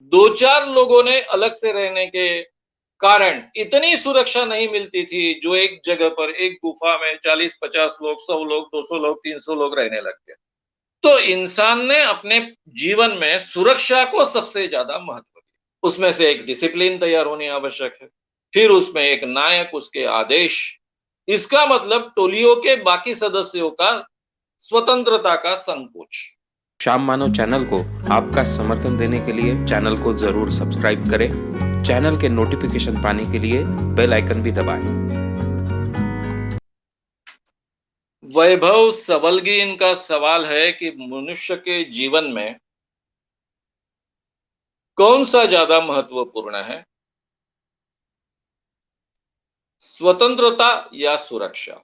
दो चार लोगों ने अलग से रहने के कारण इतनी सुरक्षा नहीं मिलती थी, जो एक जगह पर एक गुफा में 40-50 लोग, 100 लोग, 200 लोग, 300 लोग रहने लग गए। तो इंसान ने अपने जीवन में सुरक्षा को सबसे ज्यादा महत्व दिया। उसमें से एक डिसिप्लिन तैयार होनी आवश्यक है। फिर उसमें एक नायक, उसके आदेश। इसका मतलब टोलियों के बाकी सदस्यों का स्वतंत्रता का संकोच। श्याम मानव चैनल को आपका समर्थन देने के लिए चैनल को जरूर सब्सक्राइब करें। चैनल के नोटिफिकेशन पाने के लिए बेल आइकन भी दबाएं। वैभव सबलगीन का सवाल है कि मनुष्य के जीवन में कौन सा ज्यादा महत्वपूर्ण है, स्वतंत्रता या सुरक्षा?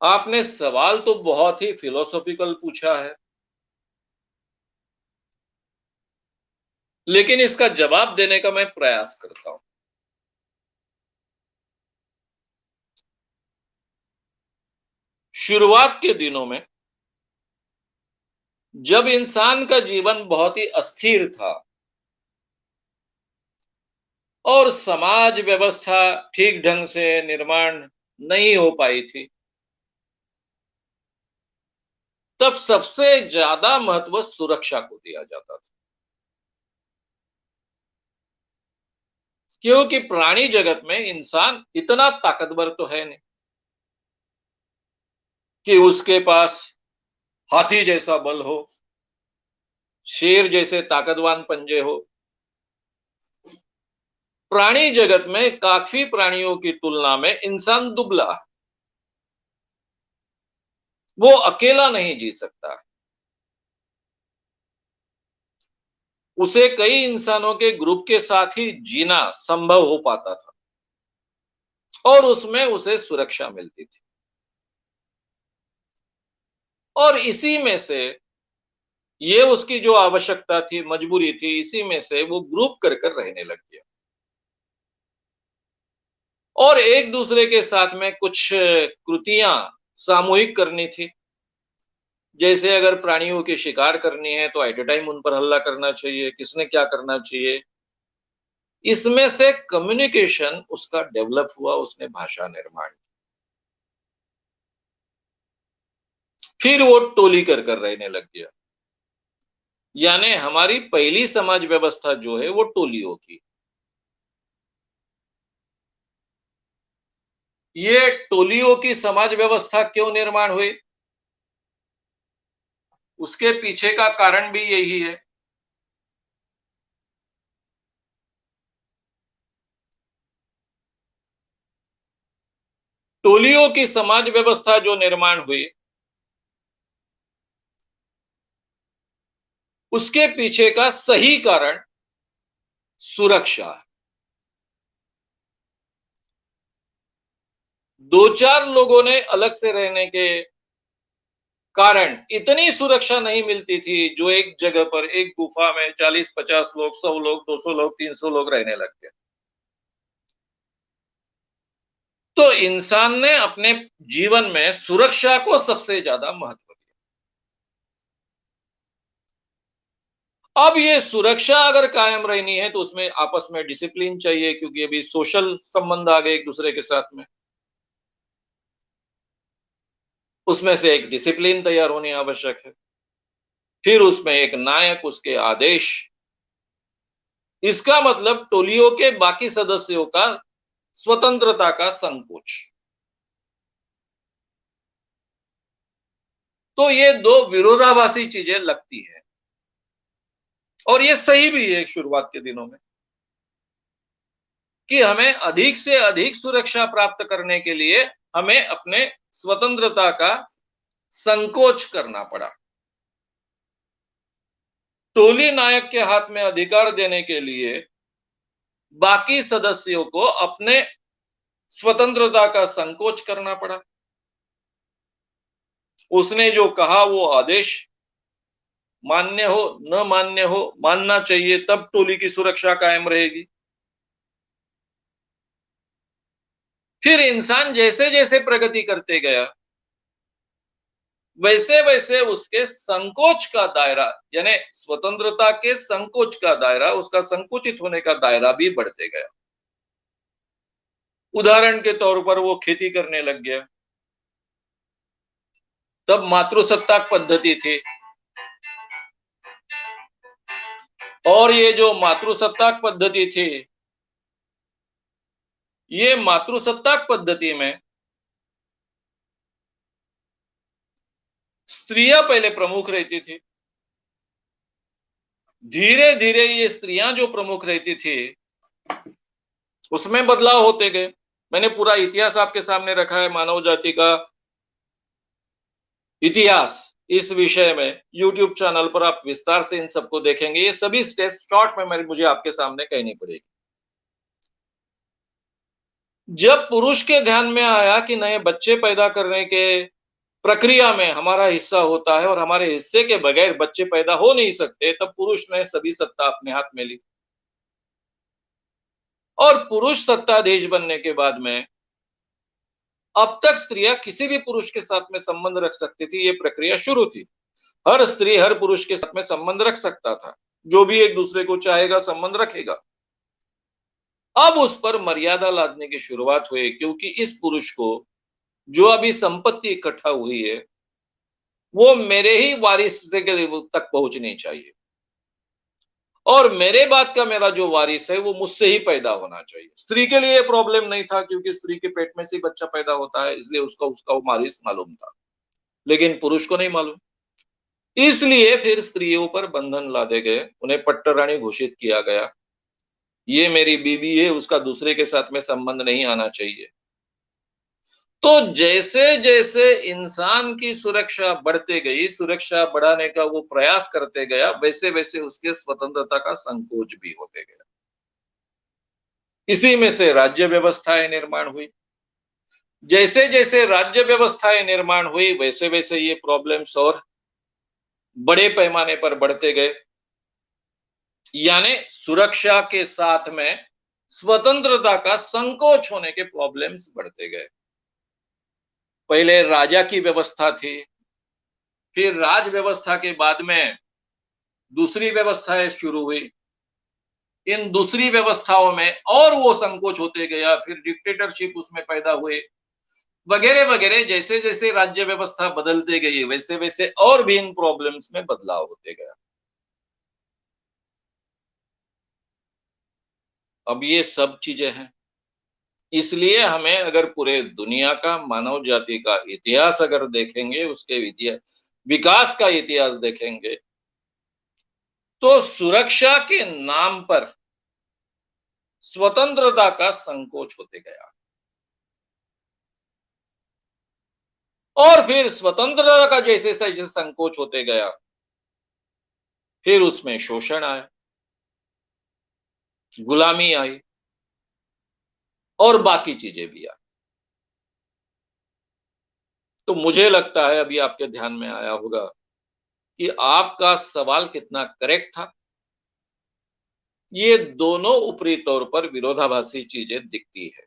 आपने सवाल तो बहुत ही फिलोसॉफिकल पूछा है, लेकिन इसका जवाब देने का मैं प्रयास करता हूं। शुरुआत के दिनों में जब इंसान का जीवन बहुत ही अस्थिर था और समाज व्यवस्था ठीक ढंग से निर्माण नहीं हो पाई थी, तब सबसे ज्यादा महत्व सुरक्षा को दिया जाता था। क्योंकि प्राणी जगत में इंसान इतना ताकतवर तो है नहीं कि उसके पास हाथी जैसा बल हो, शेर जैसे ताकतवान पंजे हो। प्राणी जगत में काफी प्राणियों की तुलना में इंसान दुबला है। वो अकेला नहीं जी सकता। उसे कई इंसानों के ग्रुप के साथ ही जीना संभव हो पाता था और उसमें उसे सुरक्षा मिलती थी। और इसी में से ये उसकी जो आवश्यकता थी, मजबूरी थी, इसी में से वो ग्रुप कर कर रहने लग गया और एक दूसरे के साथ में कुछ कृतियां सामूहिक करनी थी। जैसे अगर प्राणियों की शिकार करनी है तो एट ए टाइम उन पर हमला करना चाहिए, किसने क्या करना चाहिए। इसमें से कम्युनिकेशन उसका डेवलप हुआ, उसने भाषा निर्माण। फिर वो टोली कर कर रहने लग गया। यानी हमारी पहली समाज व्यवस्था जो है वो टोलियों की। ये टोलियों की समाज व्यवस्था क्यों निर्माण हुई, उसके पीछे का कारण भी यही है। टोलियों की समाज व्यवस्था जो निर्माण हुई, उसके पीछे का सही कारण सुरक्षा है। दो चार लोगों ने अलग से रहने के कारण इतनी सुरक्षा नहीं मिलती थी, जो एक जगह पर एक गुफा में 40-50 लोग, 100 लोग, 200 लोग, 300 लोग रहने लग गए। तो इंसान ने अपने जीवन में सुरक्षा को सबसे ज्यादा महत्व दिया। अब ये सुरक्षा अगर कायम रहनी है तो उसमें आपस में डिसिप्लिन चाहिए, क्योंकि अभी सोशल संबंध आ गए एक दूसरे के साथ में। उसमें से एक डिसिप्लिन तैयार होनी आवश्यक है। फिर उसमें एक नायक, उसके आदेश। इसका मतलब टोलियों के बाकी सदस्यों का स्वतंत्रता का संकोच। तो ये दो विरोधाभासी चीजें लगती है और ये सही भी है शुरुआत के दिनों में, कि हमें अधिक से अधिक सुरक्षा प्राप्त करने के लिए हमें अपने स्वतंत्रता का संकोच करना पड़ा। टोली नायक के हाथ में अधिकार देने के लिए बाकी सदस्यों को अपने स्वतंत्रता का संकोच करना पड़ा। उसने जो कहा वो आदेश मान्य हो न मान्य हो, मानना चाहिए, तब टोली की सुरक्षा कायम रहेगी। फिर इंसान जैसे जैसे प्रगति करते गया, वैसे वैसे उसके संकोच का दायरा, यानी स्वतंत्रता के संकोच का दायरा, उसका संकुचित होने का दायरा भी बढ़ते गया। उदाहरण के तौर पर वो खेती करने लग गया। तब मातृसत्ताक पद्धति थी, और ये जो मातृसत्ताक पद्धति थी, ये मातृसत्ताक पद्धति में स्त्रियां पहले प्रमुख रहती थी। धीरे धीरे ये स्त्रियां जो प्रमुख रहती थी, उसमें बदलाव होते गए। मैंने पूरा इतिहास आपके सामने रखा है, मानव जाति का इतिहास, इस विषय में YouTube चैनल पर आप विस्तार से इन सबको देखेंगे। ये सभी स्टेप्स शॉर्ट में मुझे आपके सामने कहनी पड़ेगी। जब पुरुष के ध्यान में आया कि नए बच्चे पैदा करने के प्रक्रिया में हमारा हिस्सा होता है और हमारे हिस्से के बगैर बच्चे पैदा हो नहीं सकते, तब पुरुष ने सभी सत्ता अपने हाथ में ली। और पुरुष सत्ताधीश बनने के बाद में अब तक स्त्रियां किसी भी पुरुष के साथ में संबंध रख सकती थी, ये प्रक्रिया शुरू थी। हर स्त्री हर पुरुष के साथ में संबंध रख सकता था, जो भी एक दूसरे को चाहेगा संबंध रखेगा। अब उस पर मर्यादा लादने की शुरुआत हुई, क्योंकि इस पुरुष को जो अभी संपत्ति इकट्ठा हुई है, वो मेरे ही वारिस तक पहुंचनी चाहिए, और मेरे बाद का मेरा जो वारिस है वो मुझसे ही पैदा होना चाहिए। स्त्री के लिए प्रॉब्लम नहीं था, क्योंकि स्त्री के पेट में से ही बच्चा पैदा होता है, इसलिए उसका उसका वो वारिस मालूम था। लेकिन पुरुष को नहीं मालूम, इसलिए फिर स्त्रियों पर बंधन लादे गए, उन्हें पट्टरानी घोषित किया गया। ये मेरी बीवी है, उसका दूसरे के साथ में संबंध नहीं आना चाहिए। तो जैसे जैसे इंसान की सुरक्षा बढ़ते गई, सुरक्षा बढ़ाने का वो प्रयास करते गया, वैसे वैसे उसके स्वतंत्रता का संकोच भी होते गया। इसी में से राज्य व्यवस्थाएं निर्माण हुई। जैसे जैसे राज्य व्यवस्थाएं निर्माण हुई, वैसे वैसे ये प्रॉब्लम्स और बड़े पैमाने पर बढ़ते गए। यानी सुरक्षा के साथ में स्वतंत्रता का संकोच होने के प्रॉब्लम्स बढ़ते गए। पहले राजा की व्यवस्था थी, फिर राज व्यवस्था के बाद में दूसरी व्यवस्थाएं शुरू हुई। इन दूसरी व्यवस्थाओं में और वो संकोच होते गया, फिर डिक्टेटरशिप उसमें पैदा हुए, वगैरह वगैरह। जैसे जैसे राज्य व्यवस्था बदलते गई, वैसे वैसे और भी इन प्रॉब्लम्स में बदलाव होते गया। अब ये सब चीजें हैं, इसलिए हमें अगर पूरे दुनिया का मानव जाति का इतिहास अगर देखेंगे, उसके विकास का इतिहास देखेंगे, तो सुरक्षा के नाम पर स्वतंत्रता का संकोच होते गया, और फिर स्वतंत्रता का जैसे जैसे संकोच होते गया, फिर उसमें शोषण आया, गुलामी आई, और बाकी चीजें भी आई। तो मुझे लगता है अभी आपके ध्यान में आया होगा कि आपका सवाल कितना करेक्ट था। ये दोनों ऊपरी तौर पर विरोधाभासी चीजें दिखती है,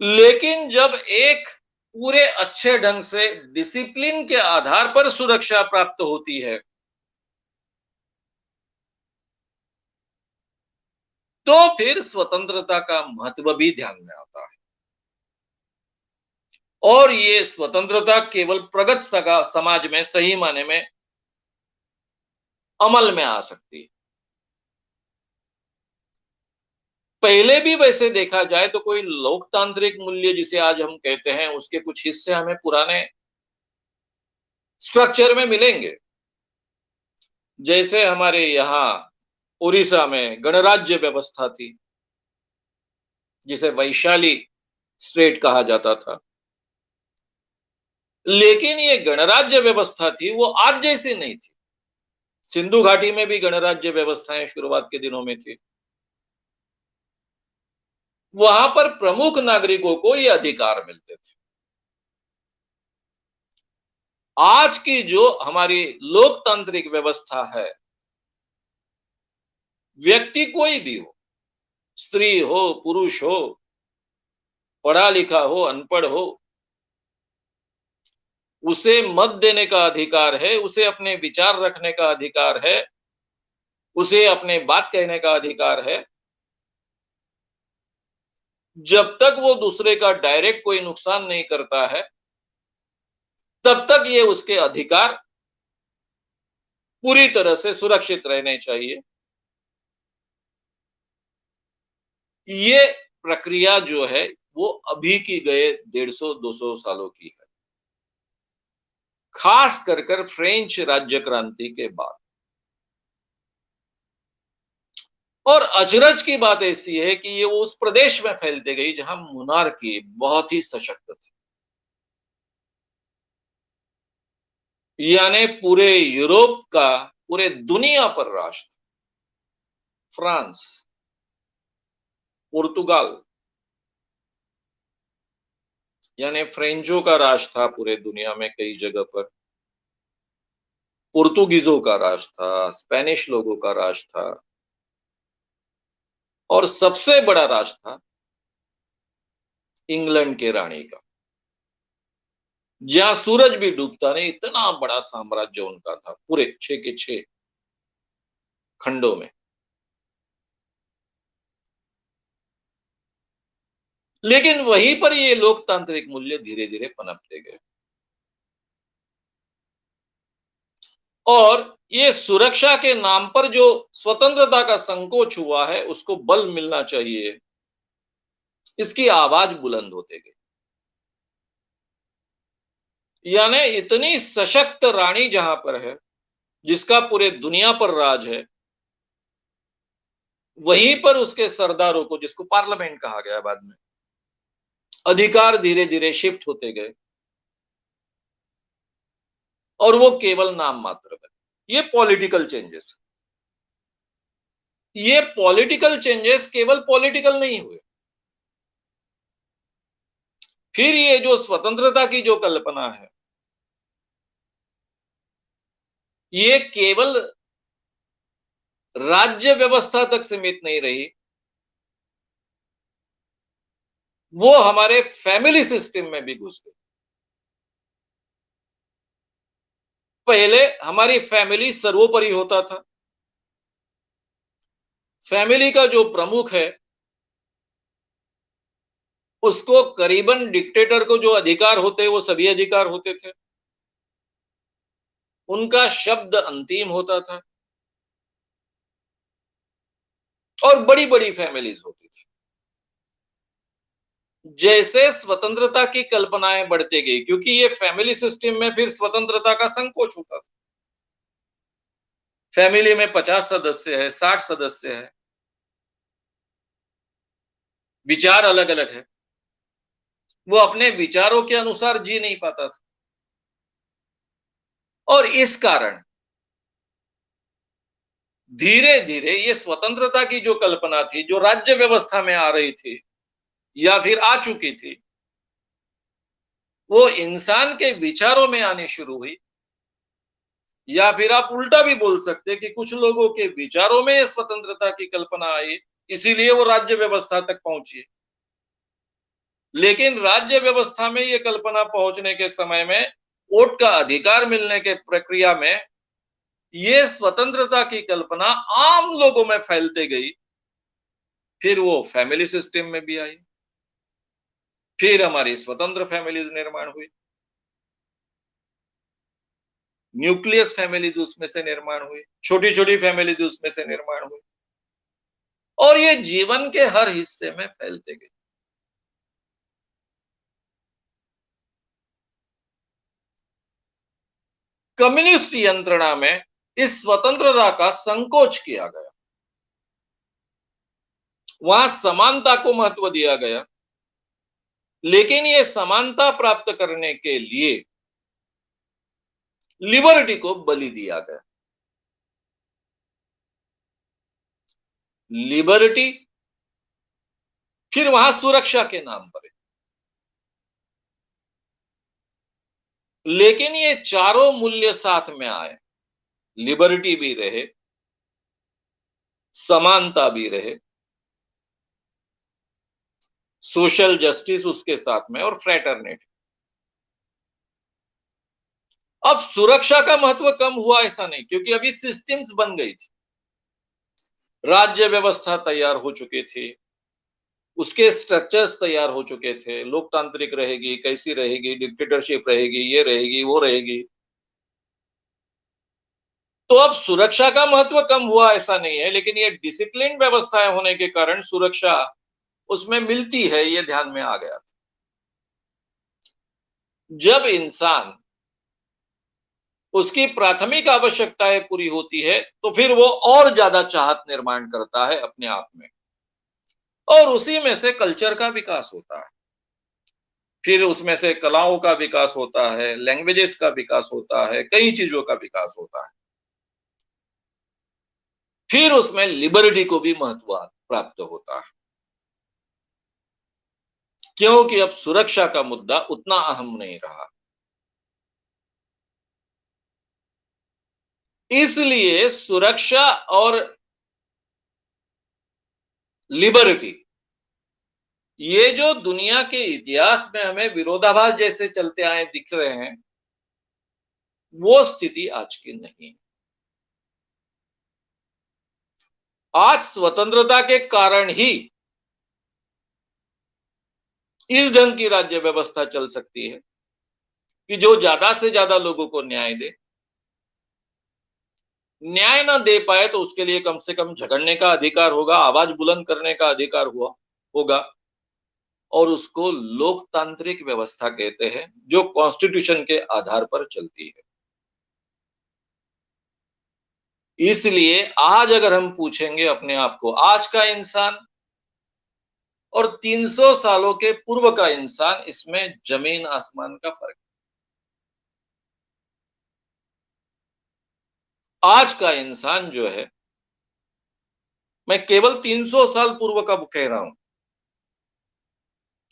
लेकिन जब एक पूरे अच्छे ढंग से डिसिप्लिन के आधार पर सुरक्षा प्राप्त होती है, तो फिर स्वतंत्रता का महत्व भी ध्यान में आता है। और ये स्वतंत्रता केवल प्रगत समाज में सही माने में अमल में आ सकती है। पहले भी वैसे देखा जाए तो कोई लोकतांत्रिक मूल्य जिसे आज हम कहते हैं, उसके कुछ हिस्से हमें पुराने स्ट्रक्चर में मिलेंगे। जैसे हमारे यहाँ उड़ीसा में गणराज्य व्यवस्था थी, जिसे वैशाली स्टेट कहा जाता था। लेकिन ये गणराज्य व्यवस्था थी, वो आज जैसी नहीं थी। सिंधु घाटी में भी गणराज्य व्यवस्थाएं शुरुआत के दिनों में थी। वहां पर प्रमुख नागरिकों को ये अधिकार मिलते थे। आज की जो हमारी लोकतांत्रिक व्यवस्था है, व्यक्ति कोई भी हो, स्त्री हो, पुरुष हो, पढ़ा लिखा हो, अनपढ़ हो, उसे मत देने का अधिकार है, उसे अपने विचार रखने का अधिकार है, उसे अपने बात कहने का अधिकार है। जब तक वो दूसरे का डायरेक्ट कोई नुकसान नहीं करता है, तब तक ये उसके अधिकार पूरी तरह से सुरक्षित रहने चाहिए। ये प्रक्रिया जो है, वो अभी की गए 150-200 सालों की है। खास कर फ्रेंच राज्य क्रांति के बाद। और अचरज की बात ऐसी है कि ये उस प्रदेश में फैलती गई जहां मोनार्की बहुत ही सशक्त थी। यानी पूरे यूरोप का, पूरे दुनिया पर राज था। फ्रांस, पुर्तगाल, यानी फ्रेंचों का राज था पूरे दुनिया में कई जगह पर। पुर्तगीजों का राज था, स्पेनिश लोगों का राज था, और सबसे बड़ा राज था इंग्लैंड के रानी का। जहां सूरज भी डूबता नहीं, इतना बड़ा साम्राज्य उनका था पूरे 6 के 6 खंडों में। लेकिन वहीं पर ये लोकतांत्रिक मूल्य धीरे धीरे पनपते गए, और ये सुरक्षा के नाम पर जो स्वतंत्रता का संकोच हुआ है, उसको बल मिलना चाहिए, इसकी आवाज बुलंद होते गई। यानी इतनी सशक्त रानी जहां पर है, जिसका पूरे दुनिया पर राज है, वहीं पर उसके सरदारों को, जिसको पार्लियामेंट कहा गया बाद में, अधिकार धीरे धीरे शिफ्ट होते गए, और वो केवल नाम मात्र है। ये पॉलिटिकल चेंजेस, ये पॉलिटिकल चेंजेस केवल पॉलिटिकल नहीं हुए। फिर ये जो स्वतंत्रता की जो कल्पना है, ये केवल राज्य व्यवस्था तक सीमित नहीं रही, वो हमारे फैमिली सिस्टम में भी घुस गई। पहले हमारी फैमिली सर्वोपरि होता था। फैमिली का जो प्रमुख है, उसको करीबन डिक्टेटर को जो अधिकार होते, वो सभी अधिकार होते थे। उनका शब्द अंतिम होता था, और बड़ी बड़ी फैमिलीज होती थी। जैसे स्वतंत्रता की कल्पनाएं बढ़ती गई, क्योंकि ये फैमिली सिस्टम में फिर स्वतंत्रता का संकोच होता था। फैमिली में 50 सदस्य है, 60 सदस्य है, विचार अलग अलग है, वो अपने विचारों के अनुसार जी नहीं पाता था। और इस कारण धीरे धीरे ये स्वतंत्रता की जो कल्पना थी, जो राज्य व्यवस्था में आ रही थी या फिर आ चुकी थी, वो इंसान के विचारों में आनी शुरू हुई। या फिर आप उल्टा भी बोल सकते हैं कि कुछ लोगों के विचारों में स्वतंत्रता की कल्पना आई, इसीलिए वो राज्य व्यवस्था तक पहुंची। लेकिन राज्य व्यवस्था में ये कल्पना पहुंचने के समय में, वोट का अधिकार मिलने के प्रक्रिया में, ये स्वतंत्रता की कल्पना आम लोगों में फैलते गई। फिर वो फैमिली सिस्टम में भी आई, फिर हमारी स्वतंत्र फैमिलीज निर्माण हुई, न्यूक्लियस फैमिलीज उसमें से निर्माण हुई, छोटी छोटी फैमिलीज उसमें से निर्माण हुई, और ये जीवन के हर हिस्से में फैलते गए। कम्युनिस्ट यंत्रणा में इस स्वतंत्रता का संकोच किया गया, वहां समानता को महत्व दिया गया, लेकिन ये समानता प्राप्त करने के लिए लिबर्टी को बलि दिया गया। लिबर्टी फिर वहां सुरक्षा के नाम पर है। लेकिन ये चारों मूल्य साथ में आए, लिबर्टी भी रहे, समानता भी रहे, सोशल जस्टिस उसके साथ में, और फ्रेटर्निटी। अब सुरक्षा का महत्व कम हुआ ऐसा नहीं, क्योंकि अभी सिस्टम्स बन गई थी, राज्य व्यवस्था तैयार हो चुकी थी, उसके स्ट्रक्चर्स तैयार हो चुके थे, लोकतांत्रिक रहेगी, कैसी रहेगी, डिक्टेटरशिप रहेगी, ये रहेगी, वो रहेगी। तो अब सुरक्षा का महत्व कम हुआ ऐसा नहीं है, लेकिन ये डिसिप्लिन व्यवस्थाएं होने के कारण सुरक्षा उसमें मिलती है, ये ध्यान में आ गया। जब इंसान उसकी प्राथमिक आवश्यकताएं पूरी होती है, तो फिर वो और ज्यादा चाहत निर्माण करता है अपने आप में, और उसी में से कल्चर का विकास होता है। फिर उसमें से कलाओं का विकास होता है, लैंग्वेजेस का विकास होता है, कई चीजों का विकास होता है। फिर उसमें लिबर्टी को भी महत्व प्राप्त होता है, क्योंकि अब सुरक्षा का मुद्दा उतना अहम नहीं रहा। इसलिए सुरक्षा और लिबर्टी, ये जो दुनिया के इतिहास में हमें विरोधाभास जैसे चलते आए दिख रहे हैं, वो स्थिति आज की नहीं। आज स्वतंत्रता के कारण ही इस ढंग की राज्य व्यवस्था चल सकती है कि जो ज्यादा से ज्यादा लोगों को न्याय दे। न्याय ना दे पाए तो उसके लिए कम से कम झगड़ने का अधिकार होगा, आवाज बुलंद करने का अधिकार होगा, और उसको लोकतांत्रिक व्यवस्था कहते हैं, जो कॉन्स्टिट्यूशन के आधार पर चलती है। इसलिए आज अगर हम पूछेंगे अपने आप को, आज का इंसान और 300 सालों के पूर्व का इंसान, इसमें जमीन आसमान का फर्क। आज का इंसान जो है, मैं केवल 300 साल पूर्व का कह रहा हूं,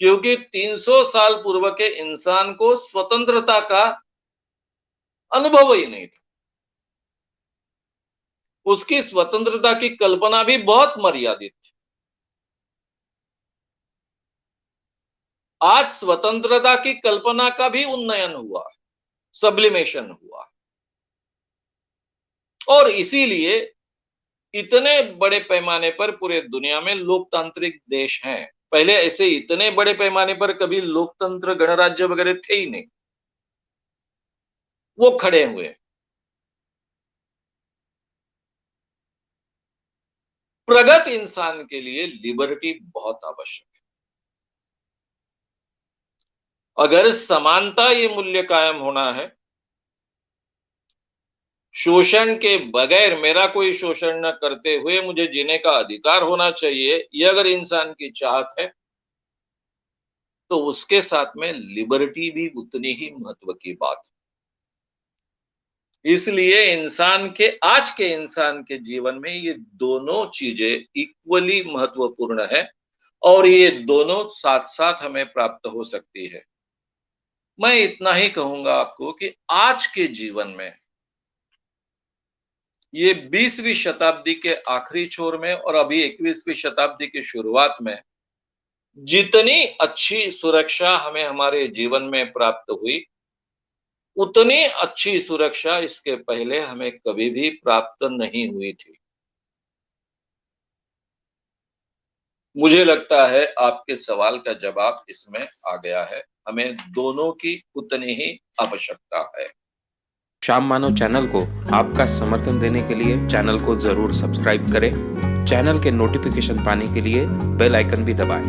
क्योंकि 300 साल पूर्व के इंसान को स्वतंत्रता का अनुभव ही नहीं था। उसकी स्वतंत्रता की कल्पना भी बहुत मर्यादित थी। आज स्वतंत्रता की कल्पना का भी उन्नयन हुआ, सब्लिमेशन हुआ, और इसीलिए इतने बड़े पैमाने पर पूरे दुनिया में लोकतांत्रिक देश हैं। पहले ऐसे इतने बड़े पैमाने पर कभी लोकतंत्र, गणराज्य वगैरह थे ही नहीं, वो खड़े हुए। प्रगत इंसान के लिए लिबर्टी बहुत आवश्यक है। अगर समानता ये मूल्य कायम होना है, शोषण के बगैर, मेरा कोई शोषण न करते हुए मुझे जीने का अधिकार होना चाहिए, ये अगर इंसान की चाहत है, तो उसके साथ में लिबर्टी भी उतनी ही महत्व की बात है। इसलिए आज के इंसान के जीवन में ये दोनों चीजें इक्वली महत्वपूर्ण है, और ये दोनों साथ साथ हमें प्राप्त हो सकती है। मैं इतना ही कहूंगा आपको कि आज के जीवन में, ये 20वीं शताब्दी के आखिरी छोर में और अभी 21वीं शताब्दी की शुरुआत में, जितनी अच्छी सुरक्षा हमें हमारे जीवन में प्राप्त हुई, उतनी अच्छी सुरक्षा इसके पहले हमें कभी भी प्राप्त नहीं हुई थी। मुझे लगता है आपके सवाल का जवाब इसमें आ गया है। हमें दोनों की उतनी ही आवश्यकता है। श्याम मानव चैनल को आपका समर्थन देने के लिए चैनल को जरूर सब्सक्राइब करें। चैनल के नोटिफिकेशन पाने के लिए बेल आइकन भी दबाएं।